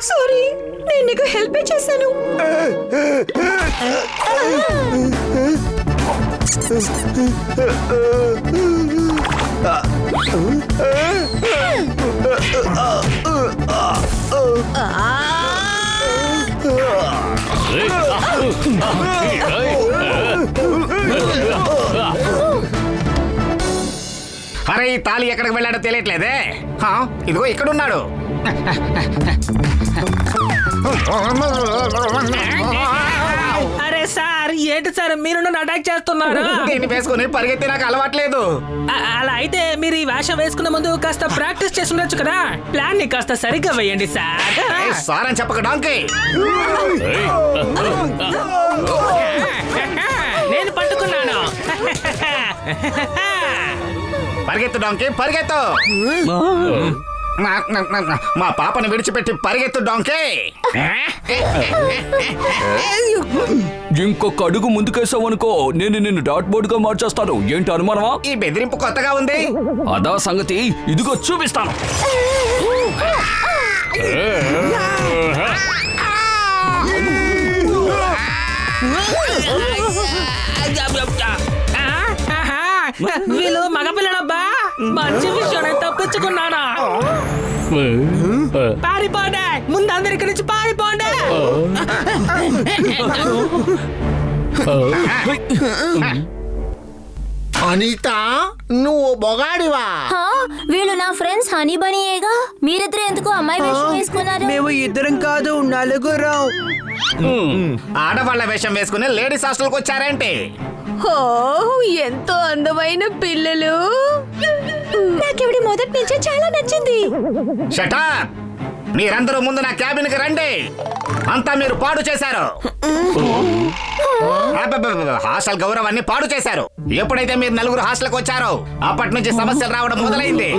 సారీ, నేను నీకు హెల్ప్ చేశాను. అరే, ఈ తాళి ఎక్కడికి వెళ్ళాడో తెలియట్లేదే. ఇదిగో ఇక్కడున్నాడు. అరే సార్, ఏంటి సార్ మీరు నన్ను అటాక్ చేస్తున్నారు? దీన్ని వేసుకుని పరిగెత్తి నాకు అలవాట్లేదు. అలా అయితే మీరు ఈ వేషం వేసుకునే ముందు కాస్త ప్రాక్టీస్ చేసి ఉండొచ్చు కదా. ప్లాన్ ని కాస్త సరిగ్గా వేయండి సార్. సార్ అని చెప్పక డాంకీ. నేను పట్టుకున్నాను. పరిగెత్తు డాంకీ, పరిగెత్తు. మా పాపని విడిచిపెట్టి పరిగెత్తు డాంకీ. ఇంకొక అడుగు ముందుకేసావనుకో నేను నిన్ను డాట్ బోర్డ్ గా మార్చేస్తాను. ఏంటి అనుమానమా? ఈ బెదిరింపు కొత్తగా ఉంది. అదా సంగతి, ఇదిగో చూపిస్తాను. వీళ్ళు మగపిల్లడబ్బా. మంచి విషయం నేను తప్పించుకున్నానా. పారిపోండి, ముందు అందరి ఇక్కడి నుంచి పారిపోండి. అనిత నువ్వు బొగాడివా? వీళ్ళు నా ఫ్రెండ్స్ హనీ బనీయేగా. మీరిద్దరు ఎందుకు అమ్మాయి వేషం వేసుకున్నారు? మేము ఇద్దరం కాదు, నలుగురం. ఆడవాళ్ళ వేషం వేసుకుని లేడీస్ హాస్టల్కి వచ్చారేంటి? ఓ, ఎంతో అందమైన పిల్లలు. నాకెవిడి మొదటి నుంచే చాలా నచ్చింది. షటప్! మీరందరూ ముందు నా క్యాబిన్ కి రండి. అంతా మీరు పాడు చేశారు. హాస్టల్ గౌరవాన్ని పాడు చేశారు. ఎప్పుడైతే మీరు నలుగురు హాస్టల్కి వచ్చారో అప్పటి నుంచి సమస్యలు రావడం మొదలైంది.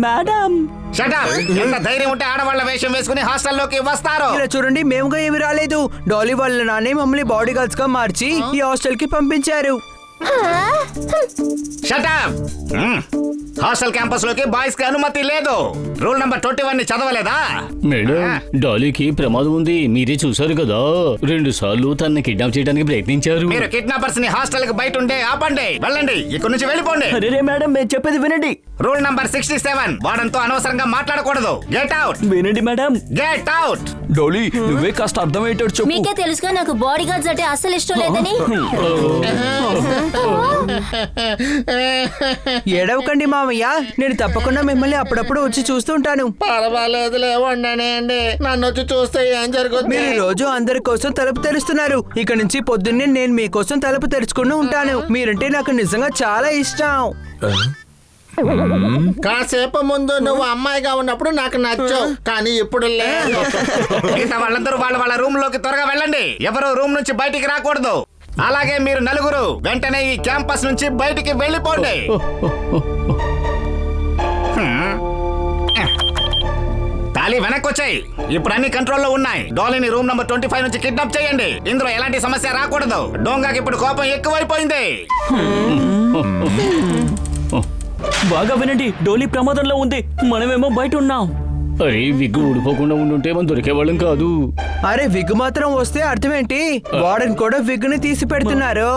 Madam shut up! ఎంత ధైర్యం ఉంటే ఆడవాళ్ళ వేషం వేసుకుని హాస్టల్లోకి వస్తారు? ఇలా చూడండి, మేముగా ఏమి రాలేదు. డాలీ వాళ్ళ నాన్నే మమ్మల్ని బాడీ గార్డ్స్ గా మార్చి ఈ హాస్టల్ కి పంపించారు. షటప్! హాస్టల్ క్యాంపస్ లోకి బాయ్స్ కి అనుమతి లేదు. రూల్ నంబర్ 21 ని చదవలేదా? మేడం, డాలీకి ప్రమాదం ఉంది. మీరే చూసారు కదా, 2 సార్లు తనని కిడ్నాప్ చేయడానికి ప్రయత్నించారు. మీరు కిడ్నాపర్స్ ని హాస్టల్ కి బయట ఉండే ఆపండి. వెళ్ళండి, ఇక్కడ నుంచి వెళ్ళిపోండి. అరే మేడం, మేము చెప్పేది వినండి. రూల్ నంబర్ 67, వాడంతో అనవసరంగా మాట్లాడకూడదు. Get out. వినండి మేడం. Get out. డోలీ, నువ్వే కాస్త అర్థమయ్యేటట్టు చెప్పు. మీకే తెలుసుగా నాకు బాడీ గార్డ్స్ అంటే అస్సలు ఇష్టం లేదని. ఏడవకండి మామయ్య, నేను తప్పకుండా మిమ్మల్ని అప్పుడప్పుడు వచ్చి చూస్తుంటాను. పర్వాలేదులే, ఉండనేయండి. నన్ను వచ్చి చూస్తే ఏం జరుగుతుంది? మీరు రోజు అందరి కోసం తలుపు తెరుస్తున్నారు. ఇక నుంచి పొద్దున్నే నేను మీకోసం తలుపు తెరుచుకుని ఉంటాను. మీరంటే నాకు నిజంగా చాలా ఇష్టం. కాసేపు ముందు నువ్వు అమ్మాయిగా ఉన్నప్పుడు నాకు నచ్చావు, కానీ ఇప్పుడు మిగతా వాళ్ళందరూ వాళ్ళ రూమ్ లోకి త్వరగా వెళ్ళండి. ఎవరు రూమ్ నుంచి బయటికి రాకూడదు. అలాగే మీరు నలుగురు వెంటనే ఈ క్యాంపస్ నుంచి బయటికి వెళ్ళిపోండి. తాళి వెనక్కి వచ్చాయి. ఇప్పుడు అన్ని కంట్రోల్లో ఉన్నాయి. డాలీని రూమ్ నంబర్ 25 నుంచి కిడ్నాప్ చేయండి. ఇందులో ఎలాంటి సమస్య రాకూడదు. డోంగాకి ఇప్పుడు కోపం ఎక్కువైపోయింది. బాగా వినండి, డోలీ ప్రమాదంలో ఉంది. మనమేమో బయట ఉన్నాం. అరే, విగ్గు ఊడిపోకుండా ఉండుంటే మనం దొరికేవాళ్ళం కాదు. అరే, విగ్ మాత్రం వస్తే అర్థమేంటి? వార్డెన్ కూడా విగ్గుని తీసి పెడుతున్నారు.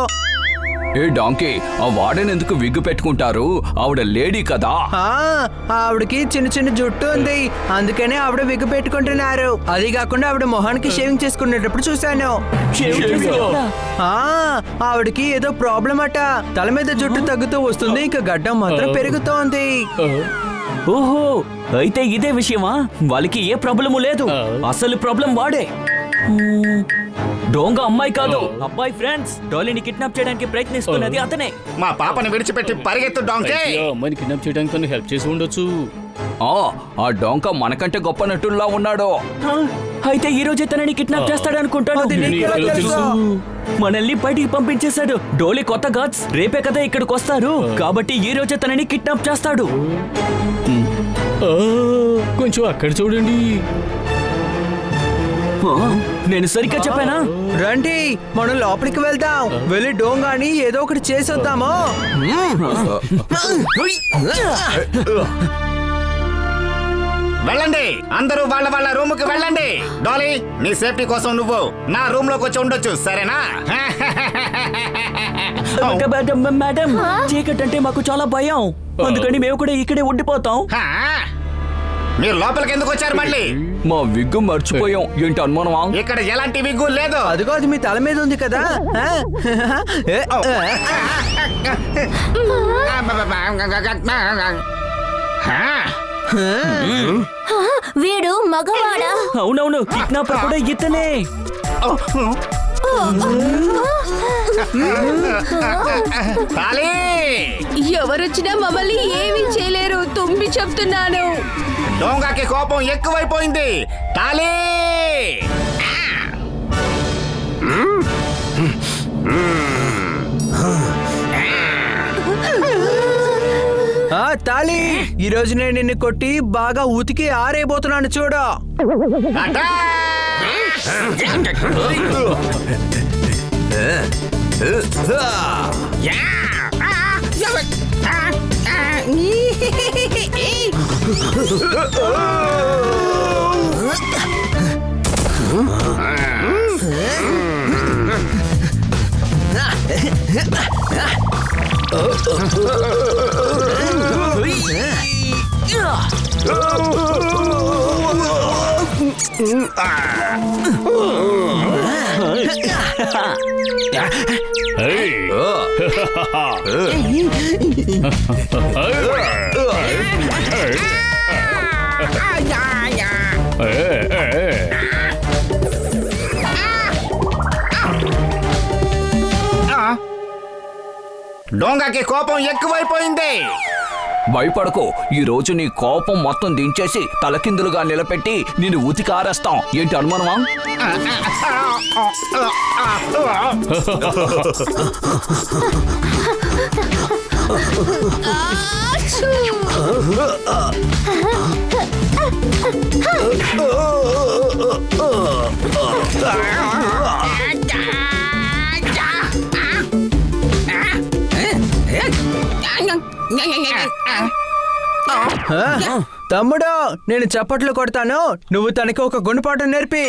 ఏ డాంకీ, ఆ వార్డెన్ ఎందుకు విగ్గు పెట్టుకుంటారు? ఆవిడ లేడీ కదా. ఆవిడకి చిన్న చిన్న జుట్టు ఉంది, అందుకనే ఆవిడ విగ్గు పెట్టుకుంటున్నారు. అది కాకుండా ఆవిడ మొహానికి షేవింగ్ చేసుకునేటప్పుడు చూశాను. ఆవిడకి ఏదో ప్రాబ్లం అట. తల మీద జుట్టు తగ్గుతూ వస్తుంది, ఇంకా గడ్డం మాత్రం పెరుగుతోంది. ఓహో, అయితే ఇదే విషయమా? వాళ్ళకి ఏ ప్రాబ్లము లేదు. అసలు ప్రాబ్లం వాడే. డోంగా అమ్మాయి కాదు, అబ్బాయి. ఫ్రెండ్స్, డాలీని కిడ్నాప్ చేయడానికి ప్రయత్నిస్తున్నది అతనే. మా పాపని విడిచిపెట్టి పరిగెత్తు డాంకీ. అమ్మాయిని కిడ్నాప్ చేయడానికి తను హెల్ప్ చేసి ఉండొచ్చు. ఆ డోంకా మనకంటే గొప్ప నటుల్లా ఉన్నాడు. అయితే ఈ రోజే తనని కిడ్నాప్ చేస్తాడనుకుంటాను. మనల్ని బయటికి పంపించేశాడు. డోలీ కొత్త గార్డ్స్ రేపే కదా ఇక్కడికి వస్తారు, కాబట్టి ఈ రోజే తనని కిడ్నాప్ చేస్తాడు. కొంచెం అక్కడ చూడండి. నేను సరిగ్గా చెప్పానా? రండి, మనం లోపలికి వెళ్దాం. వెళ్ళి డోంగాని ఏదో ఒకటి చేసేద్దాము. వెళ్ళండి, అందరూ వాళ్ళ రూమ్ కి వెళ్ళండి. డాలీ, నీ సేఫ్టీ కోసం నువ్వు నా రూమ్ లోకి వచ్చి ఉండొచ్చు, సరేనా? మేడం, చీకటి అంటే మాకు చాలా భయం, అందుకని మేము కూడా ఇక్కడే ఉండిపోతాం. మీరు లోపలికి ఎందుకు వచ్చారు మళ్ళీ? మా విగ్గు మర్చిపోయాం. ఏంటి అనుమానమా? ఇక్కడ ఎలాంటి విగ్గు లేదు. అదిగో, అది మీ తల మీద ఉంది కదా. వీడు మగవాడా? అవునవును, కిడ్నాపర్ కూడా ఇతనే. ఎవరొచ్చినా మమ్మల్ని ఏమీ చేయలేరు, తుంబి చెప్తున్నాను. డోంగాకి కోపం ఎక్కువైపోయింది. తాలీ, తాళి, ఈ రోజు నేను నిన్ను కొట్టి బాగా ఉతికి ఆరేయబోతున్నాను చూడు. డోంగాకి కోపం ఎక్కువైపోయింది. భయపడకు, ఈ రోజు నీ కోపం మొత్తం దించేసి తలకిందులుగా నిలబెట్టి నిన్ను ఉతికారేస్తాం. ఏంటి అనుమానమా? తమ్ముడు, నేను చప్పట్లు కొడతాను, నువ్వు తనకి ఒక గుణపాఠం నేర్పి.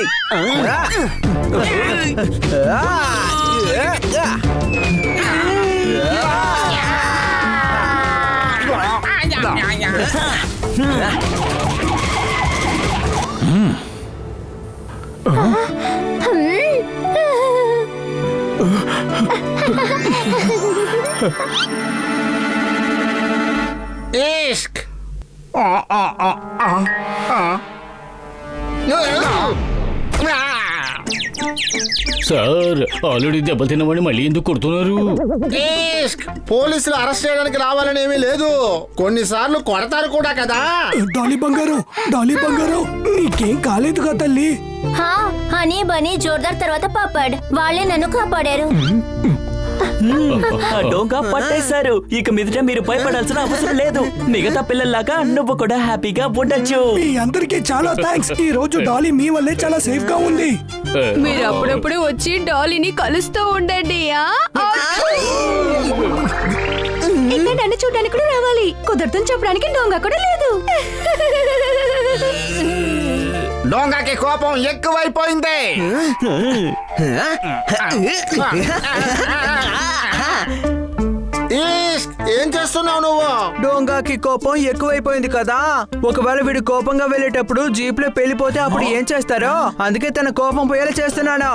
ఇష్క్. సార్, ఆల్రెడీ దెబ్బ తిన్నవాడిని మళ్ళీ ఎందుకు కొడుతున్నారు? ఇష్క్. పోలీసులు అరెస్ట్ చేయడానికి రావాలని ఏమీ లేదు, కొన్నిసార్లు కొడతారు కూడా కదా. డాలీ బంగారు, డాలీ బంగారు, నీకేం కాలేదుగా తల్లి? హా, హనీ బనీ జోర్దార్ తర్వాత పాపాడ్ వాళ్ళే నన్ను కాపాడారు. ఆ డోంగా పట్టేశారు. ఇక మీదట మీరు భయపడాల్సిన అవసరం లేదు. మిగతా పిల్లల్లాగా నువ్వు కూడా హ్యాపీగా ఉండొచ్చు. మీ అందరికీ చాలా థ్యాంక్స్. ఈ రోజు డాలీ మీ వల్లే చాలా సేఫ్ గా ఉంది. మీరు అప్పుడప్పుడు వచ్చి డాలీని కలుస్తూ ఉండండి. ఇక్కడ నన్ను చూడడానికి కూడా రావాలి. కుదరదని చెప్పడానికి డోంగా కూడా లేదు. డోంగాకి కోపం ఎక్కువైపోయింది. ఇష్క్. ఏం చేస్తున్నావు నువ్వు? డోంగాకి కోపం ఎక్కువైపోయింది కదా. ఒకవేళ వీడు కోపంగా వెళ్ళేటప్పుడు జీప్ లో పెళ్లిపోతే అప్పుడు ఏం చేస్తారో, అందుకే తన కోపం పోయేలా చేస్తున్నాను.